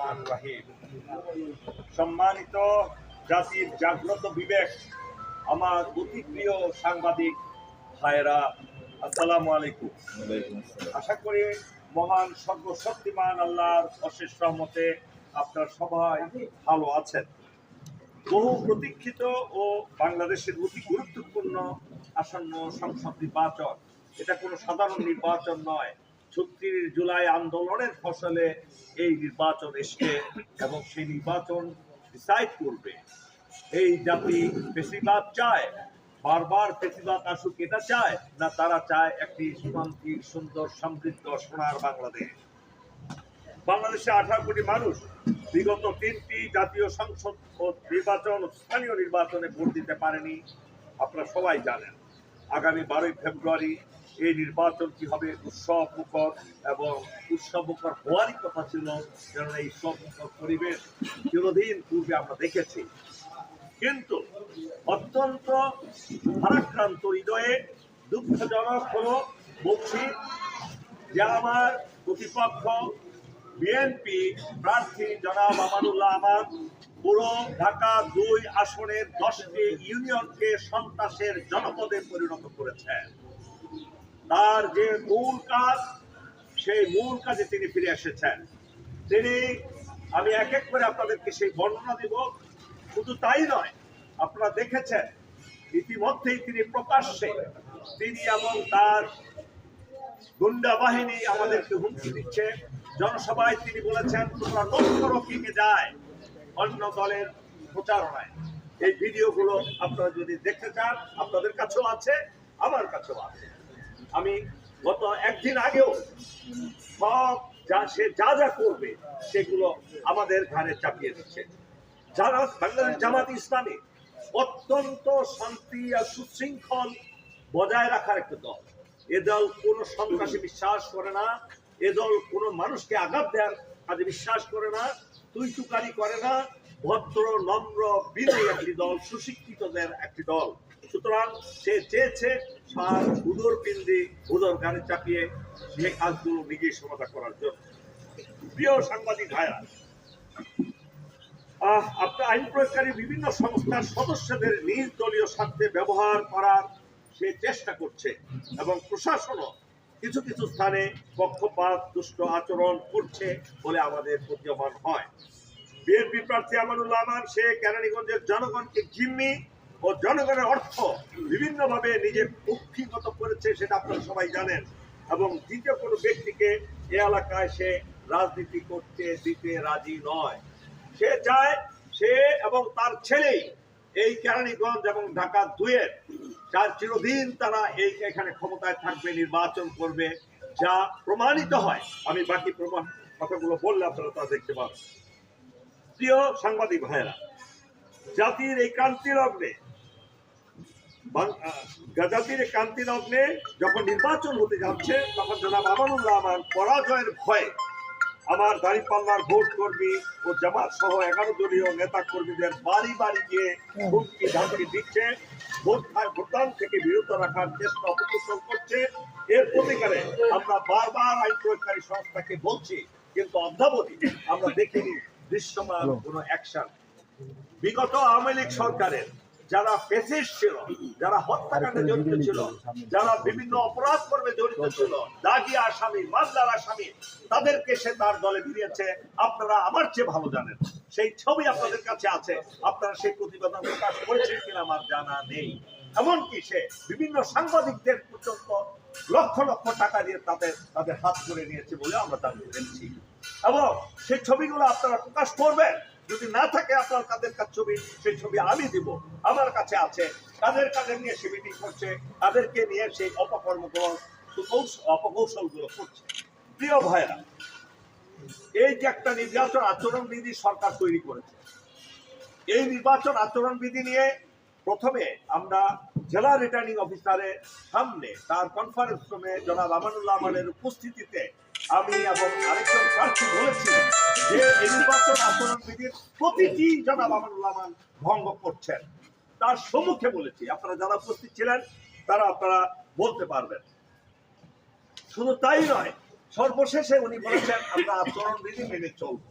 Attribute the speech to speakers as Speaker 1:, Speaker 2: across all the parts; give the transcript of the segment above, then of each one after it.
Speaker 1: রহমানির রহিম। সম্মানিত জাতির জাগ্রত বিবেক, আমার অতি প্রিয় সাংবাদিক ভাইরা, আসসালামু আলাইকুম। আশা করি মহান সর্বশক্তিমান আল্লাহর অশেষ রহমতে আপনার সবাই ভালো আছেন। বহু প্রতীক্ষিত ও বাংলাদেশের অতি গুরুত্বপূর্ণ আসন্ন সংসদ নির্বাচন, এটা কোনো সাধারণ নির্বাচন নয়। ৩৬ জুলাই আন্দোলনের ফসলে এই নির্বাচন এসছে এবং সেই নির্বাচন ডিসাইড করবে এই জাতি ফেসিবাদ চায়, বারবার ফেসিবাদ আসুক এটা চায় না, তারা চায় একটি শান্তির সুন্দর সমৃদ্ধ সোনার বাংলাদেশ। বাংলাদেশে 18 কোটি মানুষ বিগত 3টি জাতীয় সংসদ ও নির্বাচন, স্থানীয় নির্বাচনে ভোট দিতে পারেনি, আপনারা সবাই জানেন। আগামী 12ই ফেব্রুয়ারি এই নির্বাচনটি হবে উৎসব মুখর, এবং উৎসব মুখর হওয়ারই কথা ছিল, কারণ এই উৎসব মুখর পরিবেশ চিরদিন পূর্বে আমরা দেখেছি। কিন্তু অত্যন্ত ভারাক্রান্ত হৃদয়ে দুঃখজনক হলো বলছি যে আমার প্রতিপক্ষ বিএনপি প্রার্থী জনাব আমানুল্লাহ আমান পুরো ঢাকা 2 আসনের 10টি ইউনিয়নকে সন্ত্রাসের জনপদে পরিণত করেছেন। তার যে মূল কাজ, সেই মূল কাজে তিনি ফিরে এসেছেন। আমি এক এক করে আপনাদেরকে সেই বর্ণনা দিব। শুধু তাই নয়, আপনারা দেখেছেন ইতিমধ্যেই তিনি প্রকাশ্যে তিনি এবং তার গুন্ডা বাহিনী আমাদেরকে হুমকি দিচ্ছে। জনসভায় তিনি বলেছেন, তোমরা লক্ষ্য রক্ষীকে যায় অন্য দলের প্রচারণায়। এই ভিডিওগুলো আপনারা যদি দেখতে চান, আপনাদের কাছেও আছে, আমার কাছেও আছে। আমি গত একদিন আগেও সব সে যা যা করবে সেগুলো আমাদের ঘাড়ে চাপিয়ে দিচ্ছে। যারা বাংলাদেশ জামাত ইসলামী অত্যন্ত শান্তি আর সুশৃঙ্খল বজায় রাখার একটা দল। এ দল কোনো সন্ত্রাসী বিশ্বাস করে না, এ দল কোনো মানুষকে আঘাত দেওয়ার কাজে বিশ্বাস করে না, তুই-তুকারি করে না, ভদ্র নম্র বিনয়ী একটি দল, সুশিক্ষিতদের একটি দল। সুতরাং সে চেয়েছে তার উদর পিন্ডি উদর গানে চাপিয়ে সে কাজগুলো নিজেই সমাধান করার জন্য। প্রিয় সাংবাদিক ভাইরা, আপনার আইন প্রয়োগকারী বিভিন্ন সংস্থার সদস্যদের নিজ দলীয় স্বার্থে ব্যবহার করার সে চেষ্টা করছে, এবং প্রশাসনও কিছু কিছু স্থানে পক্ষপাত দুষ্ট আচরণ করছে বলে আমাদের প্রতীয়মান হয়। বিএনপি প্রার্থী আমানুল্লাহ আমান সে কেরানীগঞ্জের জনগণকে জিম্মি ও জনগণের অর্থ বিভিন্নভাবে নিজে কুক্ষিগত করেছে, সেটা আপনারা সবাই জানেন। এবং দ্বিতীয় কোনো ব্যক্তিকে এ এলাকায় সে রাজনীতি করতে দিতে রাজি নয়। সে চায় সে এবং তার ছেলেই এই কেরানীগঞ্জ এবং ঢাকা 2-এর যার চিরদিন তারা এখানে ক্ষমতায় থাকবে, নির্বাচন করবে, যা প্রমাণিত হয়। আমি বাকি প্রমাণ কথাগুলো বললে আপনারা তা দেখতে পাবেন। প্রিয় সাংবাদিক ভাইয়েরা, জাতির এই ক্রান্তি লগ্নে যখন নির্বাচন হতে যাচ্ছে, তখন জনাব আমানুল্লাহ আমান পরাজয়ের ভয়ে আমার দাঁড়িপাল্লার ভোট কর্মী ও জামাত সহ 11 দলীয় নেতা কর্মীদের বাড়ি বাড়ি গিয়ে হুমকি ধামকি দিচ্ছে, ভোটদান থেকে বিরত রাখার চেষ্টা অপকৌশল করছে। এর প্রতিকারে আমরা বারবার আইন প্রয়োগকারী সংস্থাকে বলছি, কিন্তু অদ্যাবধি আমরা দেখিনি দৃশ্যমান কোনো অ্যাকশন। বিগত আওয়ামী লীগ সরকারের যারা ফেসিস্ট ছিল, যারা হত্যাকাণ্ডে জড়িত ছিল, যারা বিভিন্ন অপরাধ কর্মে জড়িত ছিল, দাগি আসামি, মামলার আসামি, তাদেরকে সে তার দলে ফিরিয়েছে। আপনারা আমার চেয়ে ভালো জানেন, সেই ছবি আপনাদের কাছে আছে। আপনারা সেই প্রতিবেদন প্রকাশ করেছেন কিনা আমার জানা নেই। এমনকি সে বিভিন্ন সাংবাদিকদের পর্যন্ত লক্ষ লক্ষ টাকা দিয়ে তাদের হাত করে নিয়েছে বলে আমরা জানতে পেরেছি। এবং সেই ছবিগুলো আপনারা প্রকাশ করবেন। যদি না থাকে আপনার কাদের কাছে ছবি, সেই ছবি আমি দিব, আমার কাছে আছে। কাদের নিয়ে সে মিটিং করছে, তাদেরকে নিয়ে সেই অপকৌশলগুলো করছে। প্রিয় ভাইরা, এই যে একটা নির্বাচন আচরণবিধি সরকার তৈরি করেছে, এই নির্বাচন আচরণবিধি নিয়ে প্রথমে আমরা জেলা রিটার্নিং অফিসারের সামনে তার কনফারেন্স রুমে জনাব আমানুল্লাহ আমানের উপস্থিতিতে আমি এবং আরেকজন প্রার্থী বলেছি যে এই নির্বাচন আচরণবিধির প্রতিটি জনাব আমানুল্লাহ আমান ভঙ্গ করছেন। তার সম্মুখে বলেছি, আপনারা যারা উপস্থিত ছিলেন তারা আপনারা বলতে পারবেন। শুধু তাই নয়, সর্বশেষে উনি বলেছেন আমরা আচরণবিধি মেনে চলব।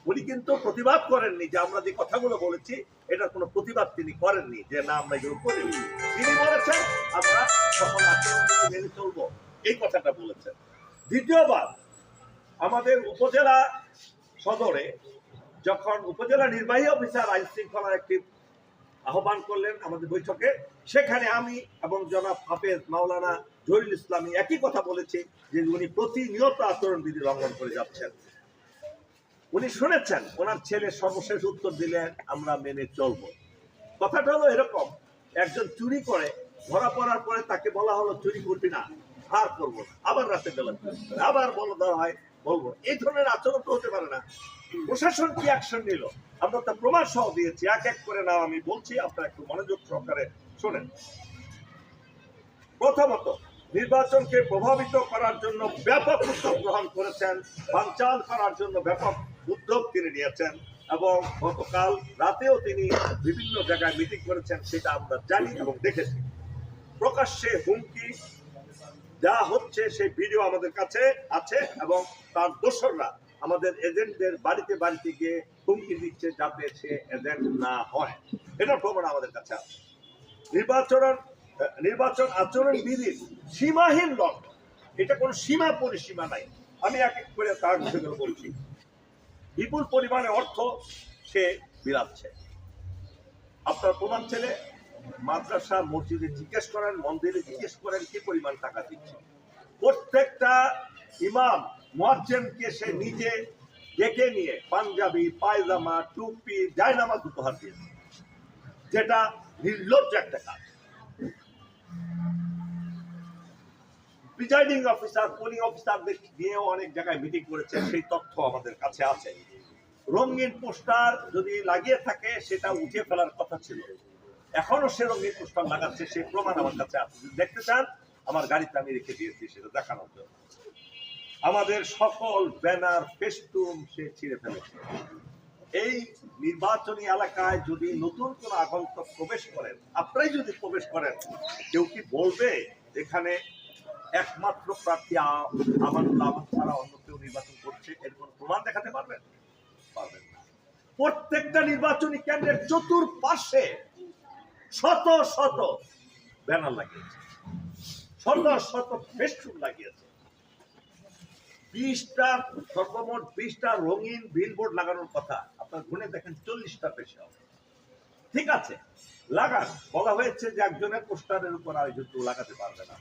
Speaker 1: উনি কিন্তু প্রতিবাদ করেননি যে আমরা যে কথাগুলো বলেছি এটার কোনো প্রতিবাদ তিনি করেননি, যে না আমরা এগুলো করিনি। তিনি বলেছেন আমরা সকল আচরণ মেনে চলবো, এই কথাটা বলেছেন। দ্বিতীয়বার আমাদের উপজেলা সদরে যখন উপজেলা নির্বাহী অফিসার আইন শৃঙ্খলার একটি আহ্বান করলেন আমাদের বৈঠকে, সেখানে আমি এবং জনাব হাফেজ মাওলানা জহিরুল ইসলামী একই কথা বলেছি যে উনি প্রতিনিয়ত আচরণবিধি লঙ্ঘন করে যাচ্ছেন। উনি শুনেছেন, ওনার ছেলে সর্বশেষ উত্তর দিলেন আমরা মেনে চলবো। কথাটা হলো এরকম, একজন চুরি করে ধরা পড়ার পরে তাকে বলা হলো চুরি করবি না, আর করবো না, আবার রাতে বেলা আবার বলা দেওয়া হয় বলবো, এই ধরনের আচরণ তো হতে পারে না। প্রশাসন কি অ্যাকশন নিল আমরা তো প্রমাণ সহ দিয়েছি, এক এক করে নাও আমি বলছি, আপনারা একটু মনোযোগ সহকারে শোনেন। প্রথমত, নির্বাচনকে প্রভাবিত করার জন্য ব্যাপক উদ্যোগ গ্রহণ করেছেন, বানচাল করার জন্য ব্যাপক উদ্যোগ তিনি নিয়েছেন এবং গতকাল রাতেও তিনি বিভিন্ন জায়গায় মিটিং করেছেন, সেটা আমরা জানি এবং দেখেছি। প্রকাশ্যে হুমকি দেওয়া হচ্ছে, সেই ভিডিও আমাদের কাছে আছে এবং তার দোসররা আমাদের এজেন্টদের বাড়িতে বাড়িতে গিয়ে হুমকি দিচ্ছে যাতে সে এজেন্ট না হয়, এটার প্রমাণ আমাদের কাছে আছে। নির্বাচন আচরণ বিধির সীমাহীন লঙ্ঘন, এটা কোনো সীমা পরিসীমা নাই। আমি এক এক করে তার বিষয়গুলো বলছি। বিপুল পরিমাণে অর্থ সে বিলাচ্ছে। আপনার প্রধান ছেলে মাদ্রাসা মসজিদে জিজ্ঞেস করেন, মন্দিরে জিজ্ঞেস করেন কি পরিমাণ টাকা দিচ্ছে। প্রত্যেকটা ইমাম মুয়াজ্জিনকে সে নিজে ডেকে নিয়ে পাঞ্জাবি, পায়জামা, টুপি, জায়নামাজ উপহার দিয়েছে, যেটা নির্লজ্জ একটা কাজ। প্রিজাইডিং অফিসার, পোলিং অফিসারদের নিয়েও অনেক জায়গায় মিটিং করেছে, সেই তথ্য আমাদের কাছে আছে। রঙিন পোস্টার যদি লাগিয়ে থাকে সেটা উঠে ফেলার কথা ছিল, এখনো সে রঙিন পোস্টার লাগাচ্ছে, সেই প্রমাণ আমার কাছে আছে। যদি দেখতে চান আমার গাড়িতে আমি রেখে দিয়েছি সেটা দেখানোর জন্য। আমাদের সকল ব্যানার ফেস্টুন সে ছিঁড়ে ফেলেছে। এই নির্বাচনী এলাকায় যদি নতুন কোন আগন্তুক প্রবেশ করেন, আপনারাই যদি প্রবেশ করেন, কেউ কি বলবে এখানে একমাত্র প্রার্থী আমানুল্লাহ আহমদ ছাড়া অন্য কেউ নির্বাচন করছে? এর কোন প্রমাণ দেখাতে পারবেন? পারবেন না। প্রত্যেকটা নির্বাচনী কেন্দ্রের চতুর্পাশে শত শত ব্যানার লাগিয়েছে, শত শত ফেস্টুন লাগিয়েছে, 20টা সর্বমোট 20টা রঙিন বিলবোর্ড লাগানোর কথা, আপনার গুনে দেখেন 40টা বেশি হবে। ঠিক আছে, লাগান, বলা হয়েছে যে একজনের পোস্টারের উপর আরেকজন কেউ লাগাতে পারবে না।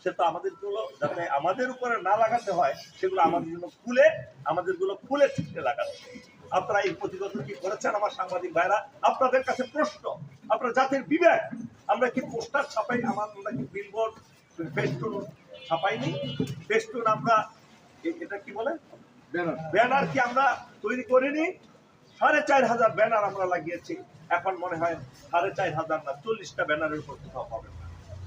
Speaker 1: সে তো আমাদের গুলো যাতে আমাদের উপরে না লাগাতে হয় সেগুলো আমাদের জন্য খুলে, আমাদের গুলো খুলে ঠিকতে লাগাচ্ছে। আপনারা এই প্রতিগত কি করেছেন আমার সাংবাদিক ভাইরা? আপনাদের কাছে প্রশ্ন, আপনার জাতির বিবেক, আমরা কি পোস্টার ছাপাই, আমরা কি বিলবোর্ড ফেস্টুন ছাপাইনি? ফেস্টুন আমরা এটা কি বলে ব্যানার কি আমরা তৈরি করিনি? 4500 ব্যানার আমরা লাগিয়েছি, এখন মনে হয় 4500 না 40টা ব্যানারের উপর কোথাও পাবে না।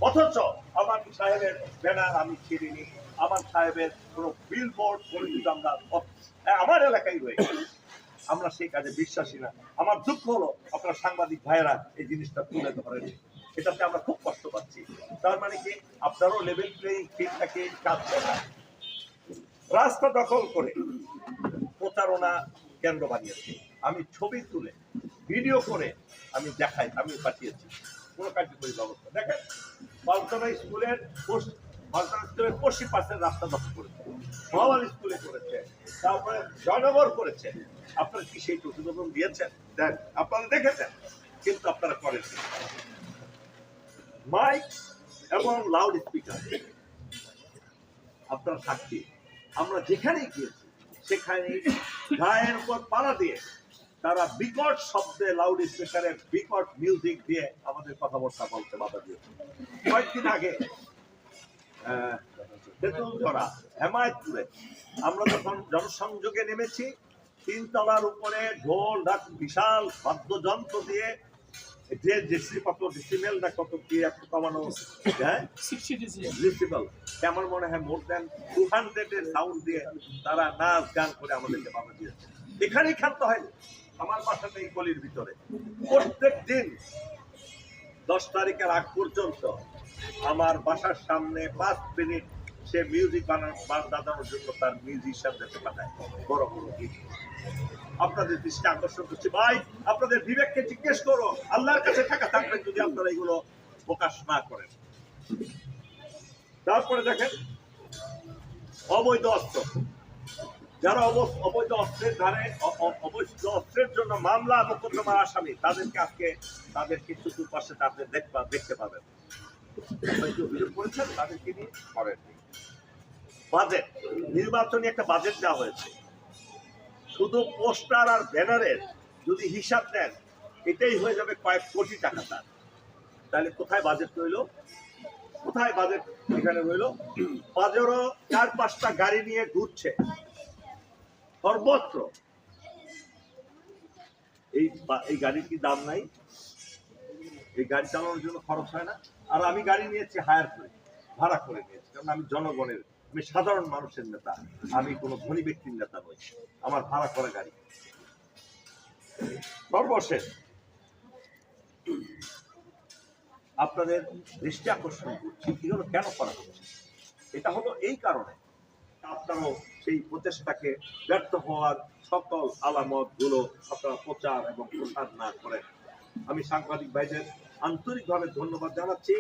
Speaker 1: অথচ আমার সাহেবের ব্যানার আমি ছিঁড়িনি, আমার সাহেবের কোনো বিলবোর্ড কোনো কিছু আমরা আমার এলাকায় রয়েছে, আমরা সেই কাজে বিশ্বাসী না। আমার দুঃখ হলো আপনার সাংবাদিক ভাইয়েরা এই জিনিসটা তুলে ধরেনি, এটাতে আমরা খুব কষ্ট পাচ্ছি। তার মানে কি আপনারও লেভেল প্লেইং ফিল্ডটাকে কাজ করে রাস্তা দখল করে প্রচারণা কেন্দ্র বানিয়েছে। আমি ছবি তুলে ভিডিও করে আমি দেখাই, আমি পাঠিয়েছি, কোনো কার্যকরী ব্যবস্থা দেখেন। বালতনা স্কুলের পশ্চিম পাশের রাস্তা দখল করেছে, মহাবাল স্কুলে করেছে, তারপরে জয়নগর করেছে। আপনারা কি সেই প্রতিবেদন দিয়েছেন? দেন, আপনারা দেখেছেন, কিন্তু আপনারা করেন মাইক এবং লাউড স্পিকার আপনারা সাক্ষী। আমরা যেখানেই গিয়েছি সেখানে গায়ের উপর পাড়া দিয়ে তারা বিকট শব্দে লাউড স্পিকারে বিকট মিউজিক দিয়ে আমাদের কথাবার্তা বলতে বাধা দিয়েছে। কয়েকদিন আগে তেঁতুলজোড়া হেমায়তপুরে আমরা যখন জনসংযোগে নেমেছি, 3 তলার উপরে ঢোল ঢাক বিশাল বাদ্যযন্ত্র দিয়ে যে ডিসিমেল না কত কি একটু কমানো, হ্যাঁ 60 ডিসিমেল, আমার মনে হয় মোর দেন 200 এর সাউন্ড দিয়ে তারা নাচ গান করে আমাদেরকে বাধা দিয়েছে। এখানেই খান্ত হয়নি, আমার বাসাটা এই গলির ভিতরে। প্রত্যেক দিন 10 তারিখের আগ পর্যন্ত আমার বাসার সামনে 5 মিনিট সে মিউজিক বাজানোর জন্য তার মিউজিশিয়ানদেরকে পাঠায় বড় বড় গীত। আপনাদের দৃষ্টি আকর্ষণ করছি ভাই, আপনাদের বিবেককে জিজ্ঞেস করো, আল্লাহর কাছে টাকা থাকবেন যদি আপনারা এগুলো প্রকাশ না করেন। তারপরে দেখেন অবৈধ অস্ত্র, যারা অবৈধ অস্ত্রের ধারে অবৈধ অস্ত্রের জন্য মামলা মোকদ্দমার আসামি, তাদেরকে আজকে তাদেরকে চতুর্পাশে তাদের দেখতে পাবেন। অভিযোগ করেছেন তাদেরকে নিয়ে করেননি। বাজেট, নির্বাচনী একটা বাজেট দেওয়া হয়েছে, শুধু পোস্টার আর ব্যানারের যদি হিসাব দেন এটাই হয়ে যাবে কয়েক কোটি টাকা। তাহলে কোথায় বাজেট রইল? কোথায় বাজেট এখানে রইল? বাজারও 4-5টা গাড়ি নিয়ে ঘুরছে সর্বত্র। এই গাড়ির কি দাম নাই? এই গাড়ি চালানোর জন্য খরচ হয় না? আর আমি গাড়ি নিয়েছি হায়ার করে, ভাড়া করে নিয়েছি, কারণ আমি জনগণের, আমি সাধারণ মানুষের নেতা, আমি কোনো ধনী ব্যক্তির নেতা নই, আমার ভাড়া করা গাড়ি। সর্বশেষ আপনাদের দৃষ্টি আকর্ষণ করছি, এগুলো কেন করা হচ্ছে? এটা হলো এই কারণে আপনারাও সেই প্রচেষ্টাকে ব্যর্থ হওয়ার সকল আলামত গুলো আপনারা প্রচার এবং প্রসার না করেন। আমি সাংবাদিক ভাইদের আন্তরিকভাবে ধন্যবাদ জানাচ্ছি।